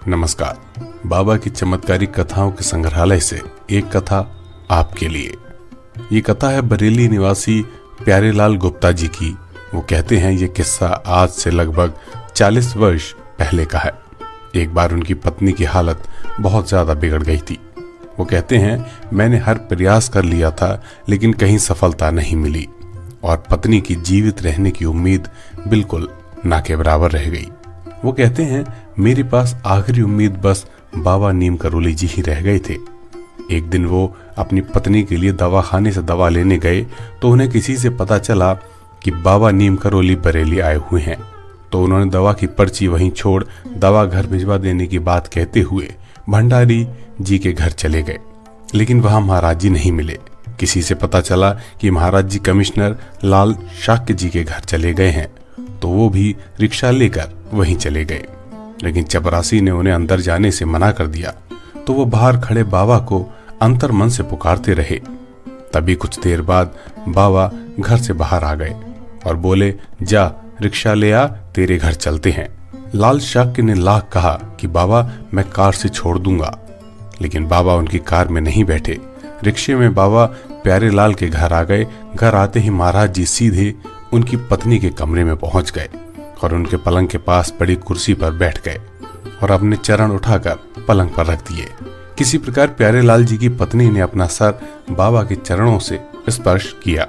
नमस्कार। बाबा की चमत्कारिक कथाओं के संग्रहालय से एक कथा आपके लिए। ये कथा है बरेली निवासी प्यारेलाल गुप्ता जी की। वो कहते हैं ये किस्सा आज से लगभग 40 वर्ष पहले का है। एक बार उनकी पत्नी की हालत बहुत ज्यादा बिगड़ गई थी। वो कहते हैं मैंने हर प्रयास कर लिया था लेकिन कहीं सफलता नहीं मिली और पत्नी की जीवित रहने की उम्मीद बिल्कुल ना के बराबर रह गई। वो कहते हैं मेरे पास आखिरी उम्मीद बस बाबा नीम करोली जी ही रह गए थे। एक दिन वो अपनी पत्नी के लिए दवाखाने से दवा लेने गए तो उन्हें किसी से पता चला कि बाबा नीम करोली बरेली आए हुए हैं। तो उन्होंने दवा की पर्ची वहीं छोड़ दवा घर भिजवा देने की बात कहते हुए भंडारी जी के घर चले गए, लेकिन वहां महाराज जी नहीं मिले। किसी से पता चला कि महाराज जी कमिश्नर लाल शाक्य जी के घर चले गए हैं, तो वो भी रिक्शा लेकर वहीं चले गए। लेकिन चपरासी ने उन्हें अंदर जाने से मना कर दिया, तो वो बाहर खड़े बाबा को अंतर मन से पुकारते रहे। तभी कुछ देर बाद बाबा घर से बाहर आ गए और बोले, जा रिक्शा ले आ, तेरे घर चलते हैं। लाल शाक्य ने लाख कहा कि बाबा मैं कार से छोड़ दूंगा, लेकिन बाबा उनकी कार में नहीं बैठे। रिक्शे में बाबा प्यारेलाल के घर आ गए। घर आते ही महाराज जी सीधे उनकी पत्नी के कमरे में पहुंच गए और उनके पलंग के पास पड़ी कुर्सी पर बैठ गए और अपने चरण उठाकर पलंग पर रख दिए। किसी प्रकार प्यारेलाल जी की पत्नी ने अपना सर बाबा के चरणों से स्पर्श किया।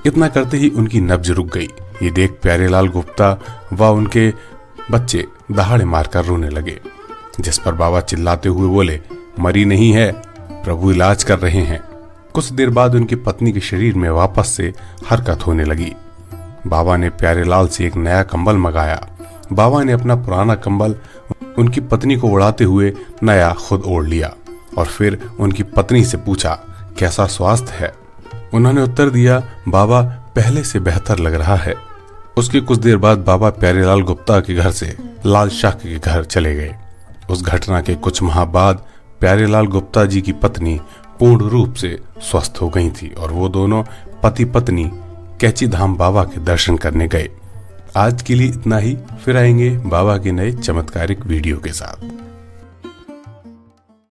इतना करते ही उनकी नब्ज रुक गई। ये देख प्यारेलाल गुप्ता व उनके बच्चे दहाड़े मारकर रोने लगे, जिस पर बाबा चिल्लाते हुए बोले, मरी नहीं है, प्रभु इलाज कर रहे हैं। कुछ देर बाद उनकी पत्नी के शरीर में वापस से हरकत होने लगी। बाबा ने प्यारेलाल से एक नया कंबल मंगाया। बाबा ने अपना पुराना कंबल उनकी पत्नी को उड़ाते हुए नया खुद ओढ़ लिया और फिर उनकी पत्नी से पूछा, कैसा स्वास्थ्य है? उन्होंने उत्तर दिया, बाबा पहले से बेहतर लग रहा है। उसके कुछ देर बाद बाबा प्यारेलाल गुप्ता के घर से लाल शाक्य के घर चले गए। उस घटना के कुछ माह बाद प्यारेलाल गुप्ता जी की पत्नी पूर्ण रूप से स्वस्थ हो गई थी और वो दोनों पति पत्नी कैची धाम बाबा के दर्शन करने गए। आज के लिए इतना ही, फिर आएंगे बाबा के नए चमत्कारिक वीडियो के साथ।